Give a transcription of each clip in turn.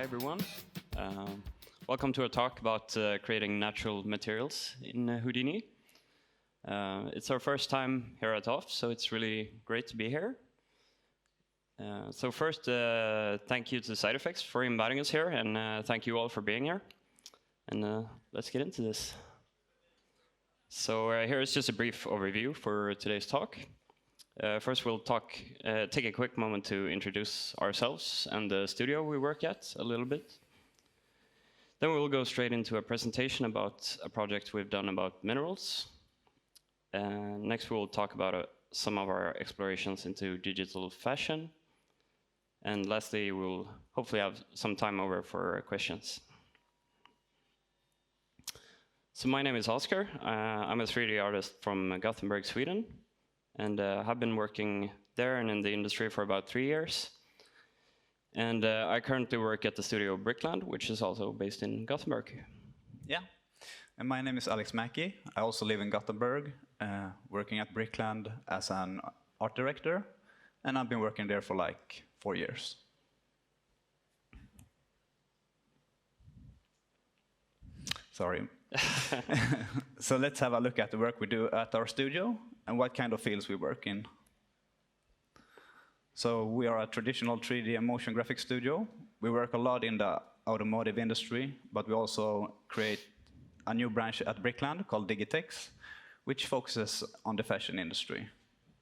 everyone. Welcome to a talk about creating natural materials in Houdini. It's our first time here at OFFF, so it's really great to be here. So first, thank you to Side Effects for inviting us here, and thank you all for being here. And let's get into this. So here is just a brief overview for today's talk. First, we'll take a quick moment to introduce ourselves and the studio we work at a little bit. Then we'll go straight into a presentation about a project we've done about minerals. And next, we'll talk about some of our explorations into digital fashion. And lastly, we'll hopefully have some time over for questions. So my name is Oscar. I'm a 3D artist from Gothenburg, Sweden. And have been working there and in the industry for about 3 years. And I currently work at the studio Brickland, which is also based in Gothenburg. Yeah, and my name is Alex Mäki. I also live in Gothenburg, working at Brickland as an art director. And I've been working there for like 4 years. Sorry. So let's have a look at the work we do at our studio and what kind of fields we work in. So we are a traditional 3D and motion graphics studio. We work a lot in the automotive industry, but we also create a new branch at Brickland called Digitex, which focuses on the fashion industry.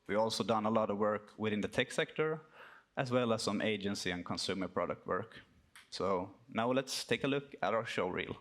We also done a lot of work within the tech sector, as well as some agency and consumer product work. So now let's take a look at our show reel.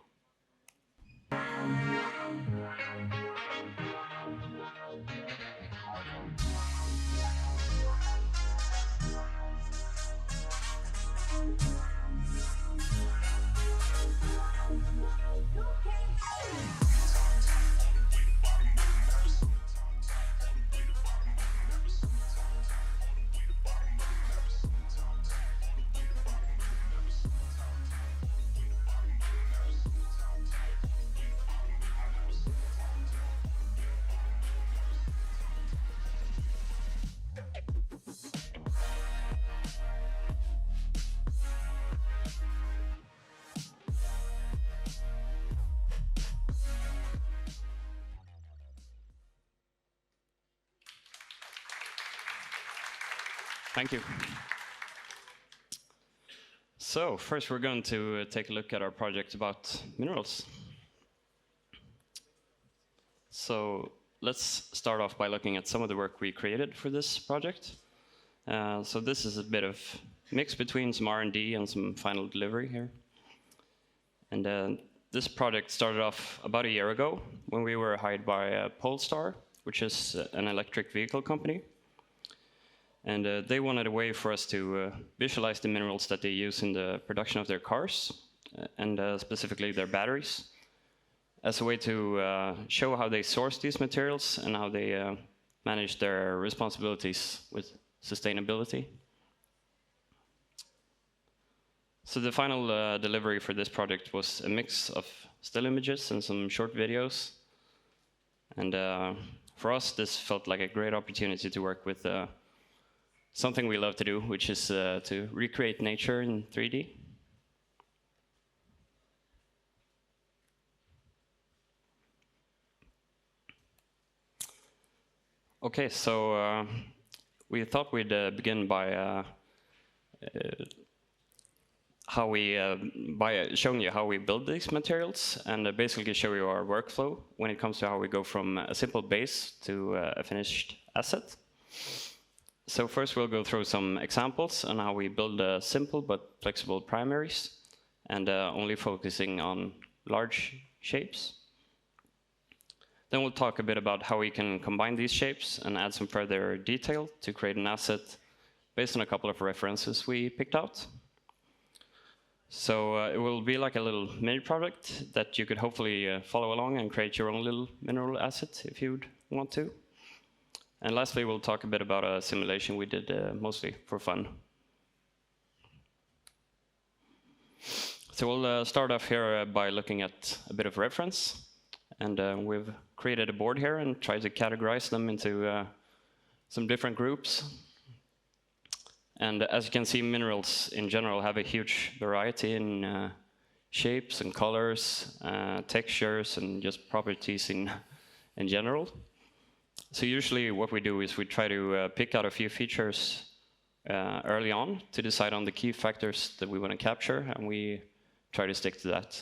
Thank you. So first we're going to take a look at our project about minerals. So let's start off by looking at some of the work we created for this project. So this is a bit of mix between some R&D and some final delivery here. And this project started off about a year ago when we were hired by Polestar, which is an electric vehicle company. And they wanted a way for us to visualize the minerals that they use in the production of their cars, and specifically their batteries, as a way to show how they source these materials and how they manage their responsibilities with sustainability. So the final delivery for this project was a mix of still images and some short videos. And for us, this felt like a great opportunity to work with something we love to do, which is to recreate nature in 3D. Okay, so we thought we'd begin by showing you how we build these materials and basically show you our workflow when it comes to how we go from a simple base to a finished asset. So first we'll go through some examples on how we build simple but flexible primaries and only focusing on large shapes. Then we'll talk a bit about how we can combine these shapes and add some further detail to create an asset based on a couple of references we picked out. So it will be like a little mini project that you could hopefully follow along and create your own little mineral asset if you'd want to. And lastly, we'll talk a bit about a simulation we did mostly for fun. So we'll start off here by looking at a bit of reference. And we've created a board here and tried to categorize them into some different groups. And as you can see, minerals in general have a huge variety in shapes and colors, textures, and just properties in general. So usually what we do is we try to pick out a few features early on to decide on the key factors that we want to capture, and we try to stick to that.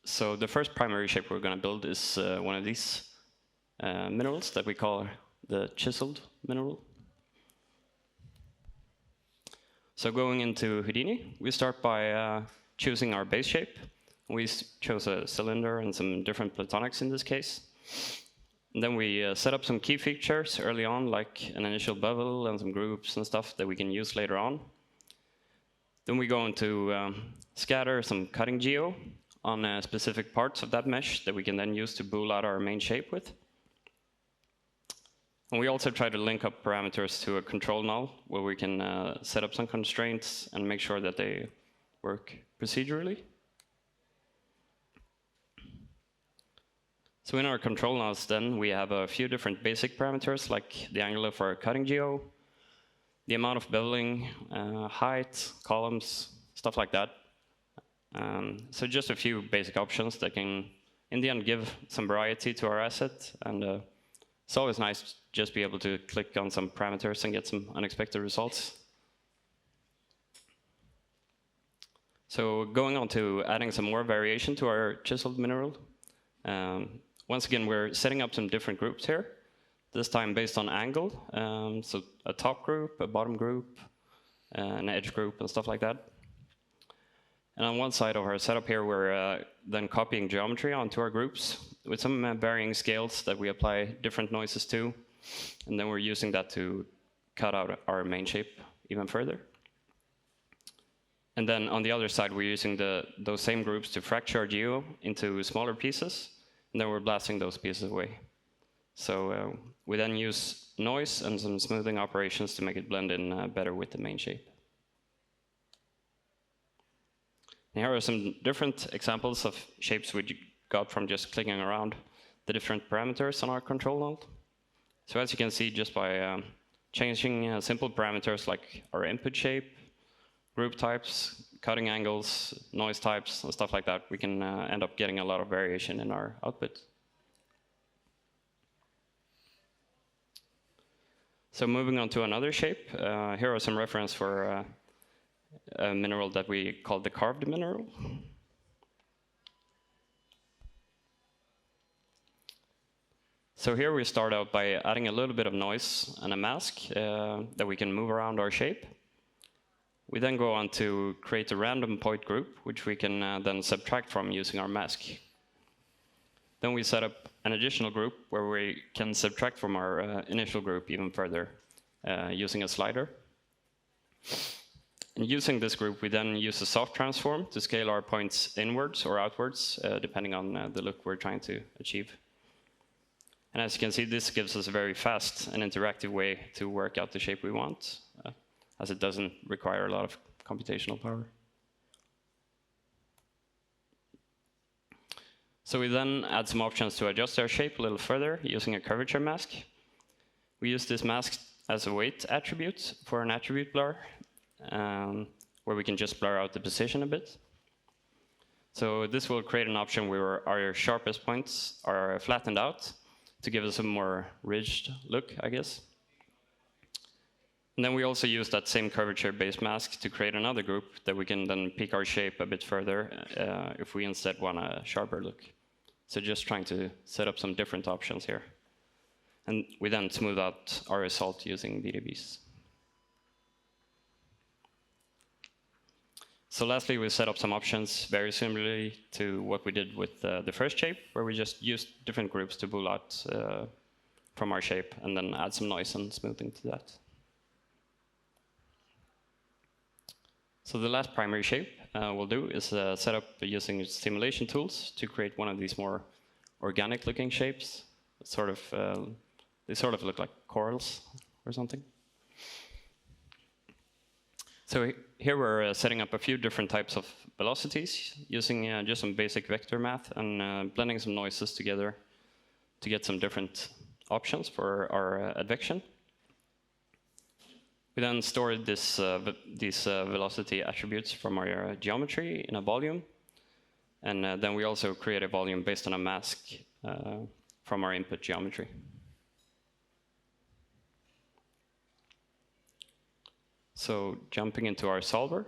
So the first primary shape we're going to build is one of these minerals that we call the chiseled mineral. So going into Houdini, we start by choosing our base shape. We chose a cylinder and some different platonics in this case. And then we set up some key features early on, like an initial bevel and some groups and stuff that we can use later on. Then we go into scatter some cutting geo on specific parts of that mesh that we can then use to bool out our main shape with. And we also try to link up parameters to a control null, where we can set up some constraints and make sure that they work procedurally. So in our control nulls then, we have a few different basic parameters, like the angle of our cutting geo, the amount of beveling, height, columns, stuff like that. So just a few basic options that can, in the end, give some variety to our asset. And it's always nice to just be able to click on some parameters and get some unexpected results. So going on to adding some more variation to our chiseled mineral. Once again, we're setting up some different groups here, this time based on angle. So a top group, a bottom group, an edge group, and stuff like that. And on one side of our setup here, we're then copying geometry onto our groups with some varying scales that we apply different noises to. And then we're using that to cut out our main shape even further. And then on the other side, we're using those same groups to fracture our geo into smaller pieces. And then we're blasting those pieces away. So we then use noise and some smoothing operations to make it blend in better with the main shape. And here are some different examples of shapes we got from just clicking around the different parameters on our control node. So as you can see, just by changing simple parameters like our input shape, group types, cutting angles, noise types, and stuff like that, we can end up getting a lot of variation in our output. So moving on to another shape, here are some reference for a mineral that we call the carved mineral. So here we start out by adding a little bit of noise and a mask that we can move around our shape. We then go on to create a random point group, which we can then subtract from using our mask. Then we set up an additional group where we can subtract from our initial group even further using a slider. And using this group, we then use a soft transform to scale our points inwards or outwards, depending on the look we're trying to achieve. And as you can see, this gives us a very fast and interactive way to work out the shape we want, as it doesn't require a lot of computational power. So we then add some options to adjust our shape a little further using a curvature mask. We use this mask as a weight attribute for an attribute blur, where we can just blur out the position a bit. So this will create an option where our sharpest points are flattened out to give us a more ridged look, I guess. And then we also use that same curvature-based mask to create another group that we can then peak our shape a bit further if we instead want a sharper look. So just trying to set up some different options here. And we then smooth out our result using VDBs. So lastly, we set up some options very similarly to what we did with the first shape, where we just used different groups to bool out from our shape and then add some noise and smoothing to that. So the last primary shape we'll do is set up using simulation tools to create one of these more organic looking shapes. They sort of look like corals or something. So here we're setting up a few different types of velocities using just some basic vector math and blending some noises together to get some different options for our advection. We then store these velocity attributes from our geometry in a volume. And then we also create a volume based on a mask from our input geometry. So jumping into our solver,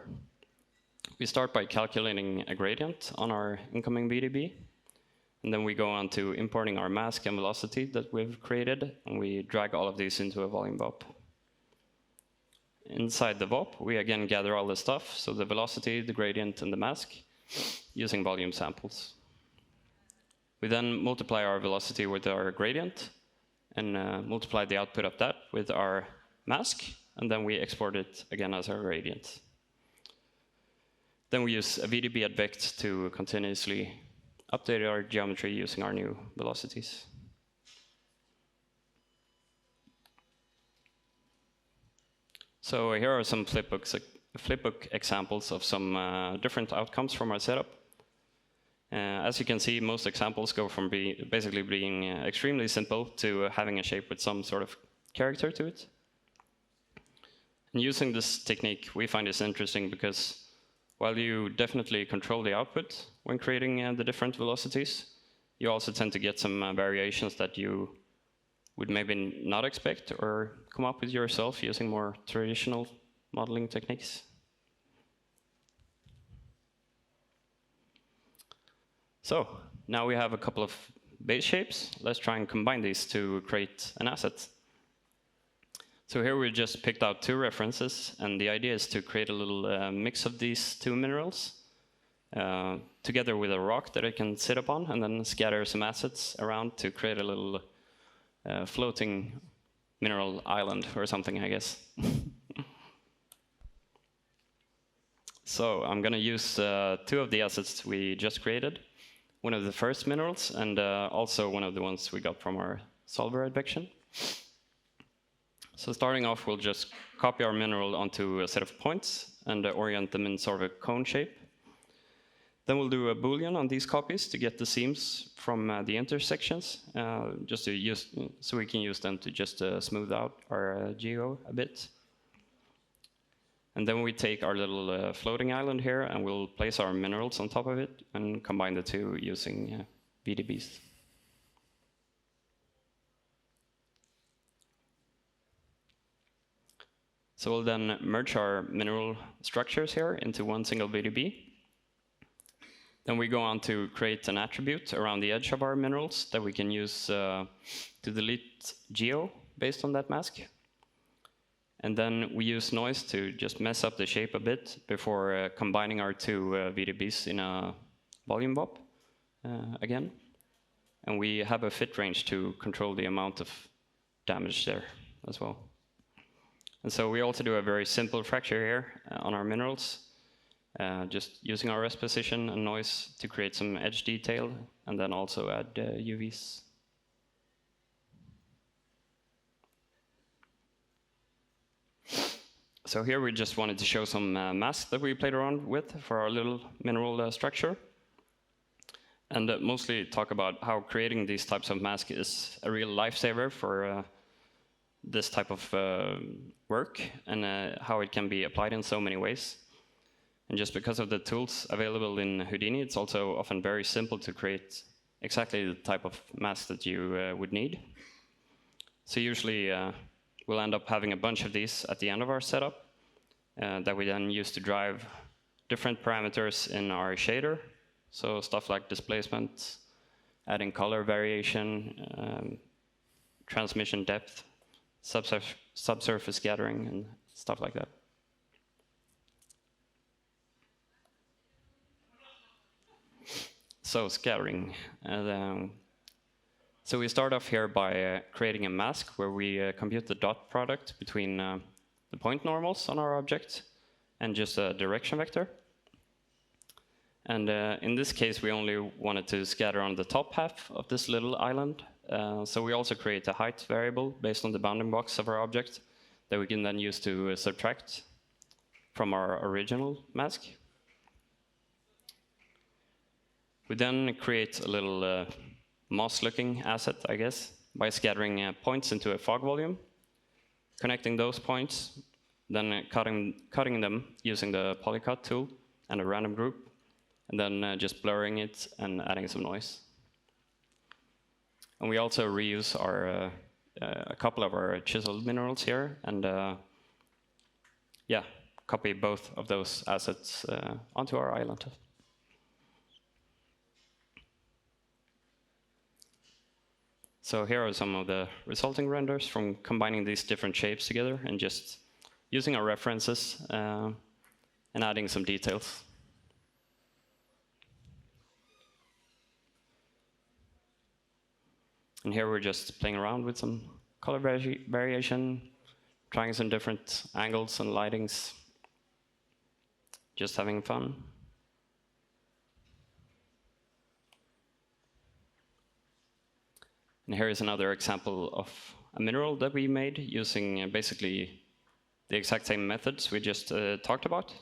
we start by calculating a gradient on our incoming VDB. And then we go on to importing our mask and velocity that we've created, and we drag all of these into a volume VOP. Inside the VOP, we again gather all the stuff, so the velocity, the gradient, and the mask, using volume samples. We then multiply our velocity with our gradient, and multiply the output of that with our mask, and then we export it again as our gradient. Then we use a VDB advect to continuously update our geometry using our new velocities. So here are some flipbook examples of some different outcomes from our setup. As you can see, most examples go from basically being extremely simple to having a shape with some sort of character to it. And using this technique, we find this interesting because while you definitely control the output when creating the different velocities, you also tend to get some variations that you would maybe not expect or come up with yourself using more traditional modeling techniques. So now we have a couple of base shapes. Let's try and combine these to create an asset. So here we just picked out two references, and the idea is to create a little mix of these two minerals together with a rock that I can sit upon, and then scatter some assets around to create a little floating mineral island or something, I guess. So I'm going to use two of the assets we just created, one of the first minerals and also one of the ones we got from our solver advection. So starting off, we'll just copy our mineral onto a set of points and orient them in sort of a cone shape. Then we'll do a Boolean on these copies to get the seams from the intersections, just to use, so we can use them to just smooth out our geo a bit. And then we take our little floating island here, and we'll place our minerals on top of it and combine the two using VDBs. So we'll then merge our mineral structures here into one single VDB. Then we go on to create an attribute around the edge of our minerals that we can use to delete geo based on that mask. And then we use noise to just mess up the shape a bit before combining our two VDBs in a volume VOP again. And we have a fit range to control the amount of damage there as well. And so we also do a very simple fracture here on our minerals, just using our rest position and noise to create some edge detail, and then also add UVs. So here we just wanted to show some masks that we played around with for our little mineral structure. And mostly talk about how creating these types of masks is a real lifesaver for this type of work, and how it can be applied in so many ways. And just because of the tools available in Houdini, it's also often very simple to create exactly the type of mask that you would need. So usually we'll end up having a bunch of these at the end of our setup that we then use to drive different parameters in our shader. So stuff like displacement, adding color variation, transmission depth, subsurface scattering, and stuff like that. So scattering. So we start off here by creating a mask where we compute the dot product between the point normals on our object and just a direction vector. And in this case, we only wanted to scatter on the top half of this little island. So we also create a height variable based on the bounding box of our object that we can then use to subtract from our original mask. We then create a little moss-looking asset, I guess, by scattering points into a fog volume, connecting those points, then cutting them using the polycut tool and a random group, and then just blurring it and adding some noise. And we also reuse our a couple of our chiseled minerals here, and yeah, copy both of those assets onto our island. So here are some of the resulting renders from combining these different shapes together and just using our references and adding some details. And here we're just playing around with some color variation, trying some different angles and lightings, just having fun. And here is another example of a mineral that we made using basically the exact same methods we just talked about.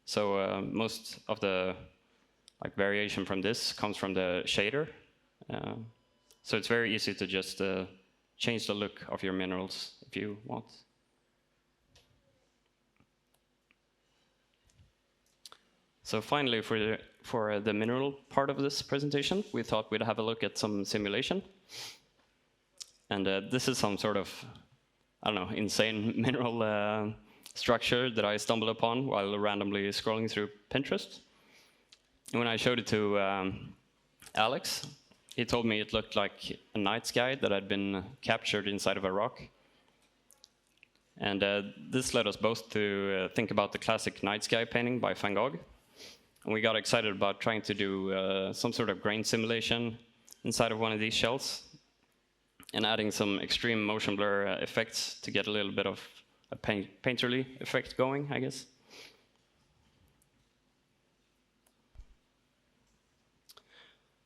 So most of the variation from this comes from the shader. So it's very easy to just change the look of your minerals if you want. So finally, for the mineral part of this presentation, we thought we'd have a look at some simulation. And this is some sort of, I don't know, insane mineral structure that I stumbled upon while randomly scrolling through Pinterest. And when I showed it to Alex, he told me it looked like a night sky that had been captured inside of a rock. And this led us both to think about the classic night sky painting by Van Gogh. And we got excited about trying to do some sort of grain simulation inside of one of these shells and adding some extreme motion blur effects to get a little bit of a painterly effect going, I guess.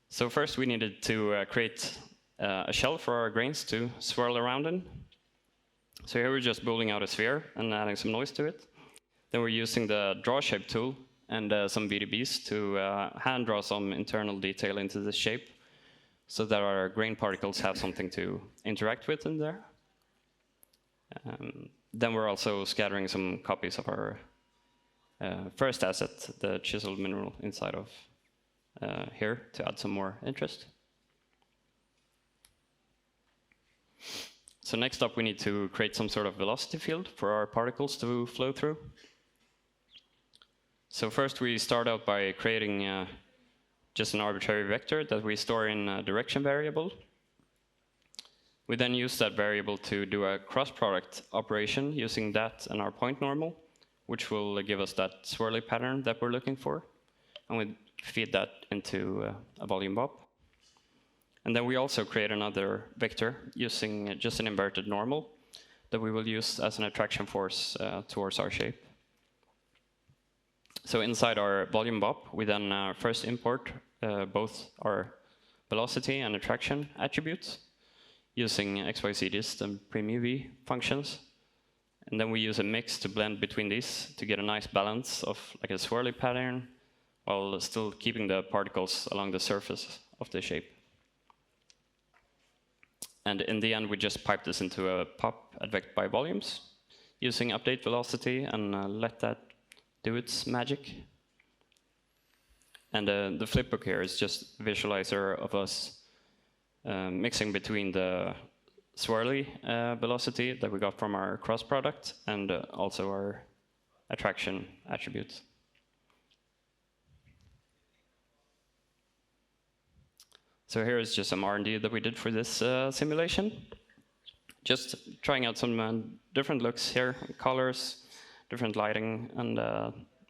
So first we needed to create a shell for our grains to swirl around in. So here we're just building out a sphere and adding some noise to it. Then we're using the draw shape tool and some VDBs to hand draw some internal detail into this shape so that our grain particles have something to interact with in there. Then we're also scattering some copies of our first asset, the chiseled mineral, inside of here to add some more interest. So next up we need to create some sort of velocity field for our particles to flow through. So first we start out by creating just an arbitrary vector that we store in a direction variable. We then use that variable to do a cross-product operation using that and our point normal, which will give us that swirly pattern that we're looking for. And we feed that into a volume bob. And then we also create another vector using just an inverted normal that we will use as an attraction force towards our shape. So inside our volume bob, we then first import both our velocity and attraction attributes using XYZ and premuv functions. And then we use a mix to blend between these to get a nice balance of like a swirly pattern while still keeping the particles along the surface of the shape. And in the end, we just pipe this into a pop advect by volumes using update velocity and let that do its magic. And the flipbook here is just a visualizer of us mixing between the swirly velocity that we got from our cross product and also our attraction attributes. So here is just some R&D that we did for this simulation. Just trying out some different looks here, colors, different lighting, and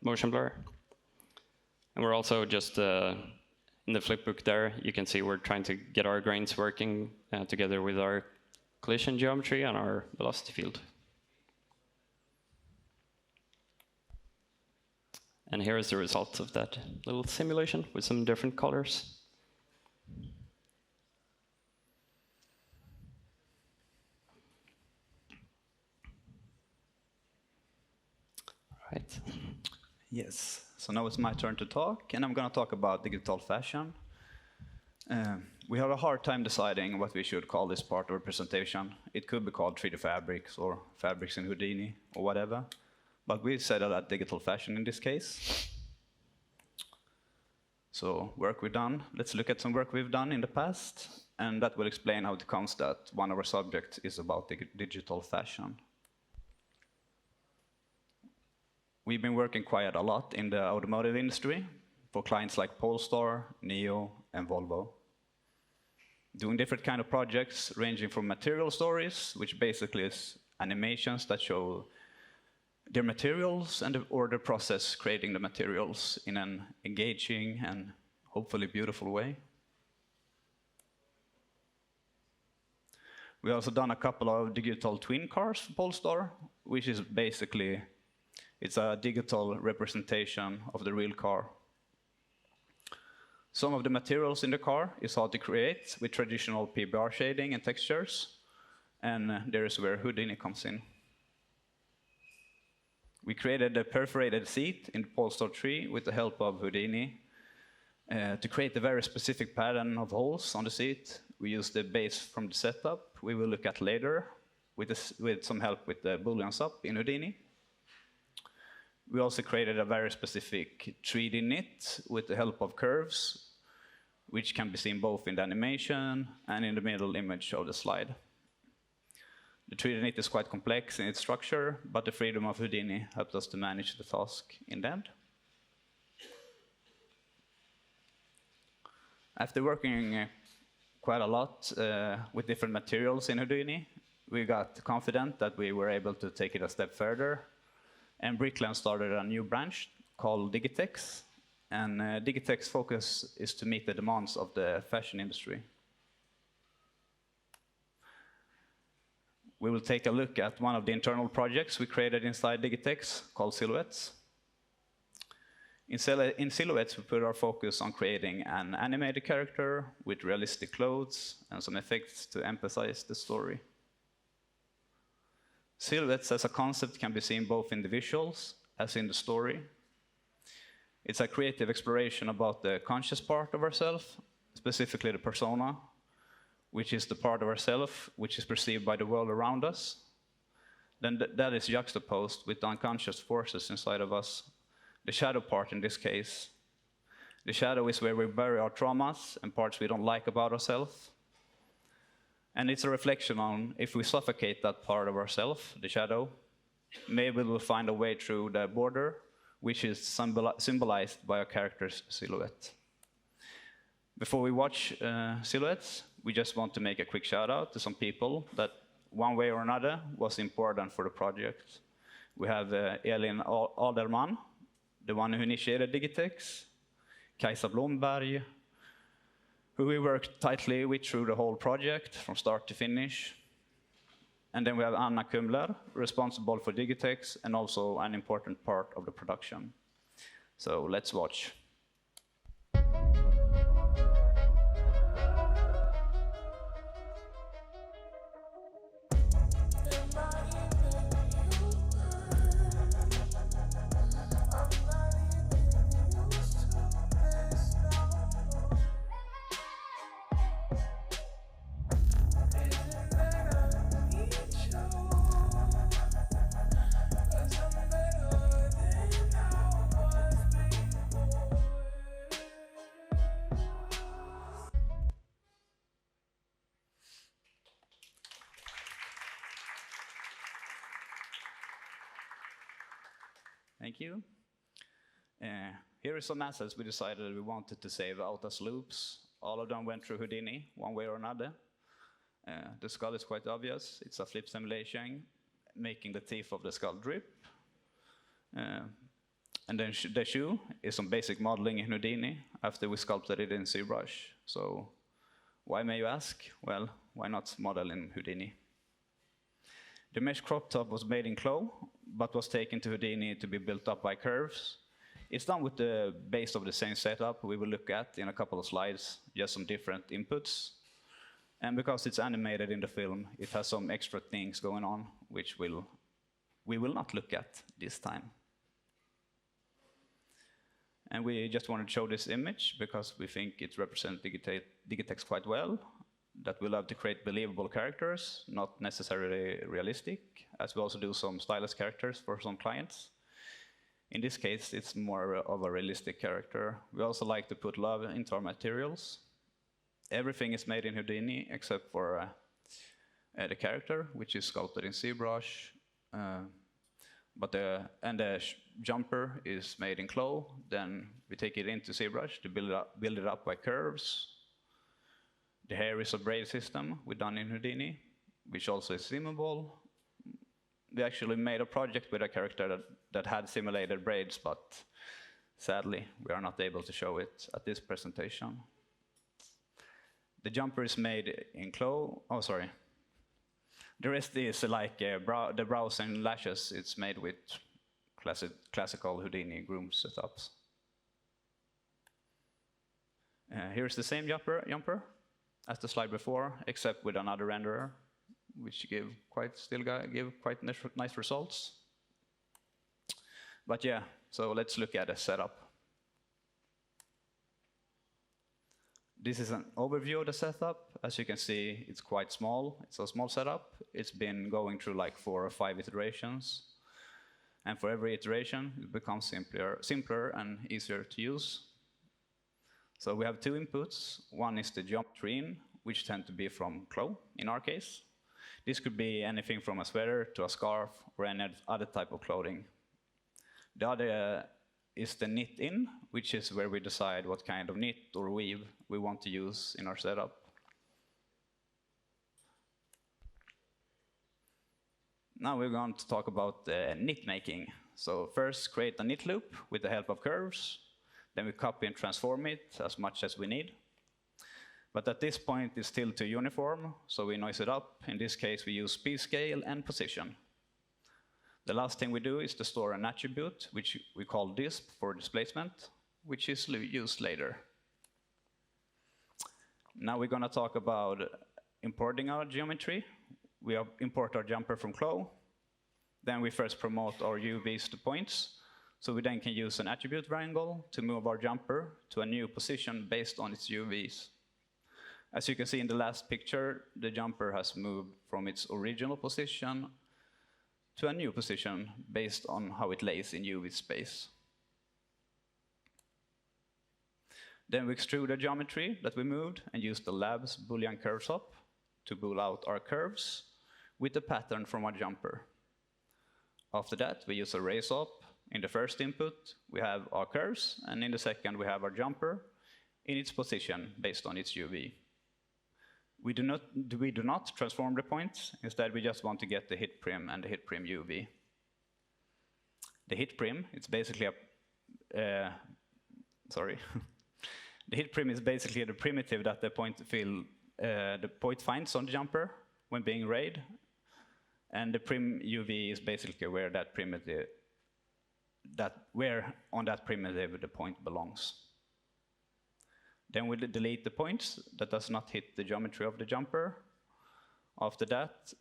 motion blur. And we're also just in the flipbook there, you can see we're trying to get our grains working together with our collision geometry and our velocity field. And here is the result of that little simulation with some different colors. Right. Yes, so now it's my turn to talk, and I'm going to talk about digital fashion. We have a hard time deciding what we should call this part of our presentation. It could be called 3D fabrics or fabrics in Houdini or whatever, but we settled at digital fashion in this case. So work we've done. Let's look at some work we've done in the past, and that will explain how it comes that one of our subjects is about digital fashion. We've been working quite a lot in the automotive industry for clients like Polestar, Neo, and Volvo. Doing different kind of projects ranging from material stories, which basically is animations that show their materials or the process creating the materials in an engaging and hopefully beautiful way. We also done a couple of digital twin cars for Polestar, which is basically, it's a digital representation of the real car. Some of the materials in the car is hard to create with traditional PBR shading and textures, and there is where Houdini comes in. We created a perforated seat in the Polestar 3 with the help of Houdini to create a very specific pattern of holes on the seat. We used the base from the setup we will look at later with some help with the Boolean sub in Houdini. We also created a very specific 3D knit with the help of curves, which can be seen both in the animation and in the middle image of the slide. The 3D knit is quite complex in its structure, but the freedom of Houdini helped us to manage the task in the end. After working quite a lot with different materials in Houdini, we got confident that we were able to take it a step further, and Brickland started a new branch called Digitex, and Digitex focus is to meet the demands of the fashion industry. We will take a look at one of the internal projects we created inside Digitex called Silhouettes. In Silhouettes, we put our focus on creating an animated character with realistic clothes and some effects to emphasize the story. Silhouettes as a concept can be seen both in the visuals as in the story. It's a creative exploration about the conscious part of ourselves, specifically the persona, which is the part of ourselves which is perceived by the world around us. Then that is juxtaposed with the unconscious forces inside of us, the shadow part in this case. The shadow is where we bury our traumas and parts we don't like about ourselves. And it's a reflection on if we suffocate that part of ourselves, the shadow, maybe we'll find a way through the border, which is symbolized by our character's silhouette. Before we watch Silhouettes, we just want to make a quick shout out to some people that one way or another was important for the project. We have Elin Adelman, the one who initiated Digitex, Kajsa Blomberg, who we worked tightly with through the whole project from start to finish. And then we have Anna Kumler, responsible for Digitex and also an important part of the production. So let's watch. Thank you. Here are some assets we decided we wanted to save out as loops. All of them went through Houdini, one way or another. The skull is quite obvious. It's a flip simulation, making the teeth of the skull drip. And then the shoe is some basic modeling in Houdini after we sculpted it in ZBrush. So why, may you ask? Well, why not model in Houdini? The mesh crop top was made in Clo, but was taken to Houdini to be built up by curves. It's done with the base of the same setup we will look at in a couple of slides, just some different inputs. And because it's animated in the film, it has some extra things going on, which we will not look at this time. And we just wanted to show this image because we think it represents Digitex quite well, that we love to create believable characters, not necessarily realistic, as we also do some stylus characters for some clients. In this case, it's more of a realistic character. We also like to put love into our materials. Everything is made in Houdini except for the character, which is sculpted in ZBrush. The jumper is made in Clo. Then we take it into ZBrush to build it up by curves. The hair is a braid system we done in Houdini, which also is simulable. We actually made a project with a character that had simulated braids, but sadly, we are not able to show it at this presentation. The jumper is made in Clo. Oh, sorry. The rest is like the brows and lashes. It's made with classical Houdini groom setups. Here's the same jumper as the slide before, except with another renderer, which give quite nice results. But yeah, so let's look at the setup. This is an overview of the setup. As you can see, it's quite small. It's a small setup. It's been going through like 4 or 5 iterations. And for every iteration, it becomes simpler and easier to use. So we have 2 inputs. One is the geometry in, which tend to be from Clo, in our case. This could be anything from a sweater to a scarf or any other type of clothing. The other is the knit in, which is where we decide what kind of knit or weave we want to use in our setup. Now we're going to talk about knit making. So first, create a knit loop with the help of curves. Then we copy and transform it as much as we need. But at this point, it's still too uniform, so we noise it up. In this case, we use speed scale and position. The last thing we do is to store an attribute, which we call disp for displacement, which is used later. Now we're going to talk about importing our geometry. We import our jumper from Clo. Then we first promote our UVs to points. So we then can use an attribute triangle to move our jumper to a new position based on its UVs. As you can see in the last picture, the jumper has moved from its original position to a new position based on how it lays in UV space. Then we extrude the geometry that we moved and use the lab's Boolean curve swap to bool out our curves with the pattern from our jumper. After that, we use a ray swap. In the first input, we have our curves, and in the second, we have our jumper in its position based on its UV. We do not transform the points. Instead, we just want to get the hit prim and the hit prim UV. The hit prim, it's basically a, the hit prim is basically the primitive that the point finds on the jumper when being rayed. And the prim UV is basically where that primitive, where on that primitive the point belongs. Then we delete the points that does not hit the geometry of the jumper. After that,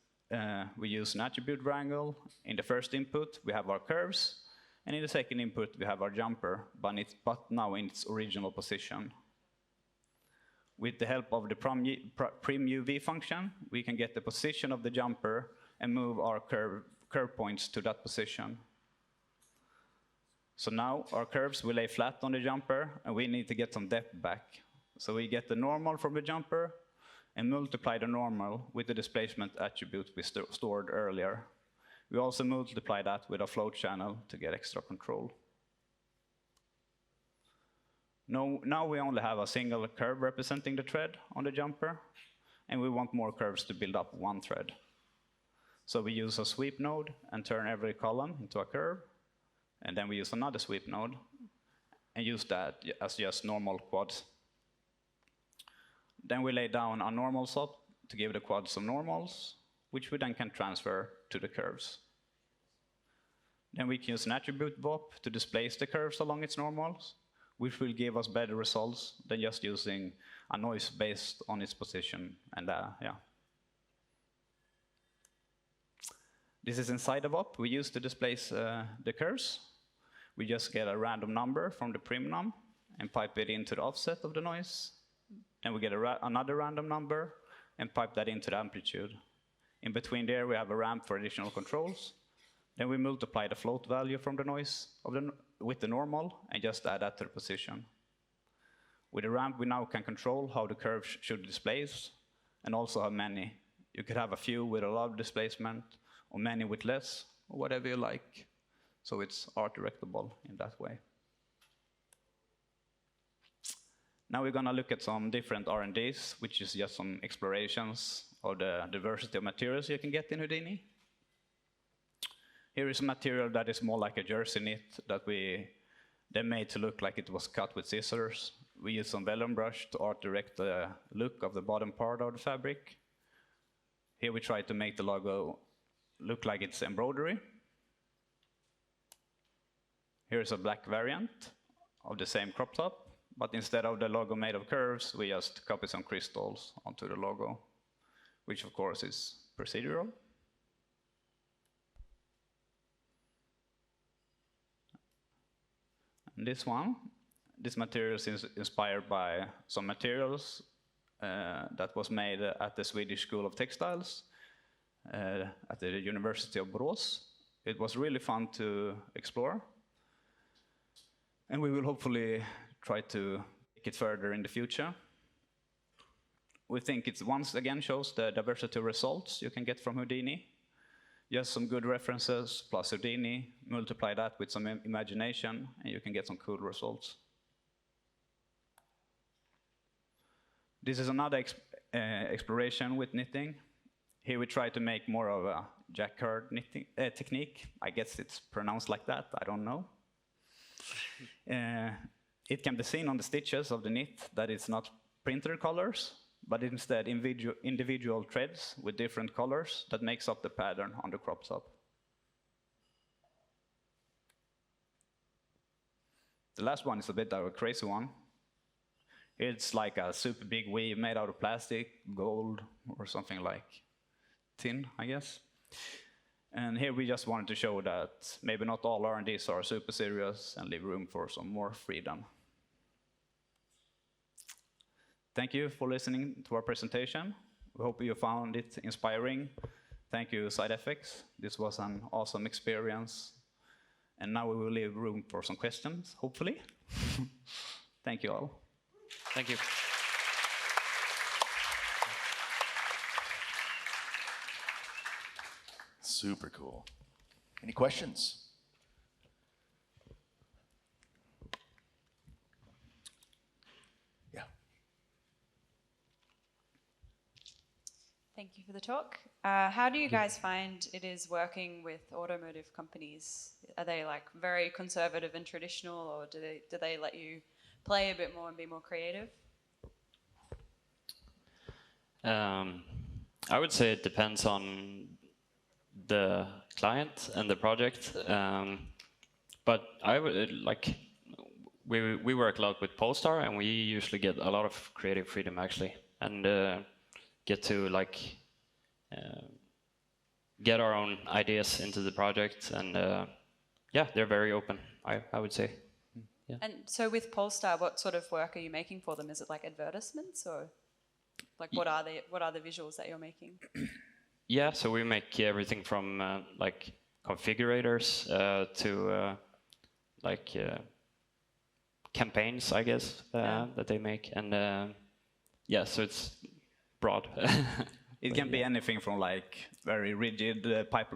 we use an attribute triangle. In the first input, we have our curves, and in the second input, we have our jumper, but now in its original position. With the help of the prim UV function, we can get the position of the jumper and move our curve points to that position. So now our curves will lay flat on the jumper, and we need to get some depth back. So we get the normal from the jumper and multiply the normal with the displacement attribute we stored earlier. We also multiply that with a float channel to get extra control. Now we only have a single curve representing the thread on the jumper, and we want more curves to build up one thread. So we use a sweep node and turn every column into a curve. And then we use another sweep node and use that as just normal quads. Then we lay down a normal swap to give the quads some normals, which we then can transfer to the curves. Then we can use an attribute VOP to displace the curves along its normals, which will give us better results than just using a noise based on its position. And yeah. This is inside the VOP we use to displace the curves. We just get a random number from the prim num and pipe it into the offset of the noise. Then we get another random number and pipe that into the amplitude. In between there, we have a ramp for additional controls. Then we multiply the float value from the noise with the normal and just add that to the position. With the ramp, we now can control how the curve should displace and also how many. You could have a few with a lot of displacement or many with less, or whatever you like. So it's art directable in that way. Now we're going to look at some different R&Ds, which is just some explorations of the diversity of materials you can get in Houdini. Here is a material that is more like a jersey knit that they made to look like it was cut with scissors. We use some vellum brush to art direct the look of the bottom part of the fabric. Here we try to make the logo look like it's embroidery. Here's a black variant of the same crop top, but instead of the logo made of curves, we just copy some crystals onto the logo, which of course is procedural. And this material is inspired by some materials that was made at the Swedish School of Textiles at the University of Borås. It was really fun to explore. And we will hopefully try to take it further in the future. We think it once again shows the diversity of results you can get from Houdini. Just some good references plus Houdini, multiply that with some imagination, and you can get some cool results. This is another exploration with knitting. Here we try to make more of a jacquard knitting technique. I guess it's pronounced like that, I don't know. It can be seen on the stitches of the knit that it's not printer colors, but instead individual threads with different colors that makes up the pattern on the crop top. The last one is a bit of a crazy one. It's like a super big weave made out of plastic, gold, or something like tin, I guess. And here we just wanted to show that maybe not all R&Ds are super serious and leave room for some more freedom. Thank you for listening to our presentation. We hope you found it inspiring. Thank you, SideFX. This was an awesome experience. And now we will leave room for some questions, hopefully. Thank you all. Thank you. Super cool. Any questions? Yeah. Thank you for the talk. How do you guys find it is working with automotive companies? Are they like very conservative and traditional, or do they let you play a bit more and be more creative? I would say it depends on the client and the project, but I would like we work a lot with Polestar, and we usually get a lot of creative freedom actually, and get to like get our own ideas into the project, and yeah, they're very open. I would say. Yeah. And so with Polestar, what sort of work are you making for them? Is it like advertisements, or like what are the visuals that you're making? Yeah, so we make everything from like configurators to like campaigns, I guess, that they make, and yeah, so it's broad. It can be anything from like very rigid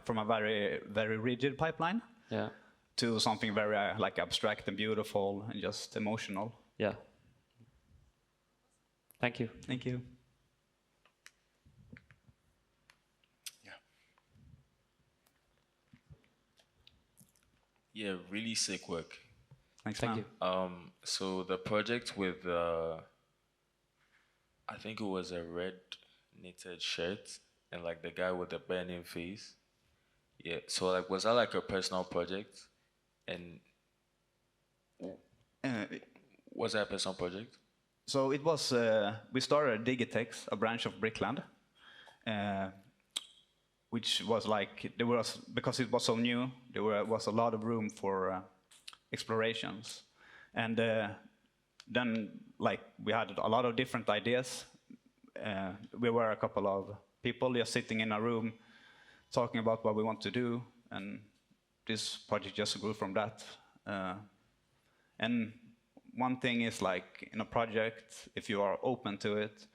from a very rigid pipeline, yeah, to something very like abstract and beautiful and just emotional. Yeah. Thank you. Thank you. Yeah, really sick work. Thanks, Thank man. you. So the project with, I think it was a red knitted shirt and like the guy with the burning face. Yeah, so like, was that like a personal project? And was that a personal project? So it was, we started Digitex, a branch of Brickland, which was like, because it was so new, there was a lot of room for explorations. And then, like, we had a lot of different ideas. We were a couple of people just sitting in a room talking about what we want to do, and this project just grew from that. And one thing is, like, in a project, if you are open to it,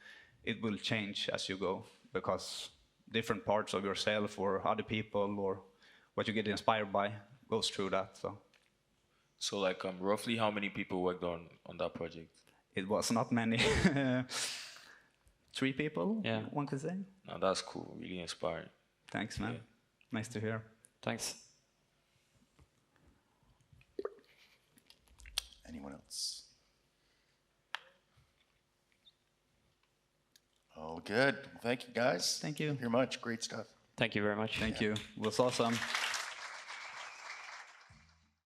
it will change as you go, because different parts of yourself or other people or what you get inspired by goes through that. So like roughly how many people worked on that project? It was not many. 3 people, Yeah. one could say. Now that's cool, really inspiring. Thanks, man. Yeah. Nice to hear. Thanks. Anyone else? Oh, good. Thank you, guys. Thank you. Very much. Great stuff. Thank you very much. Thank you. It was awesome.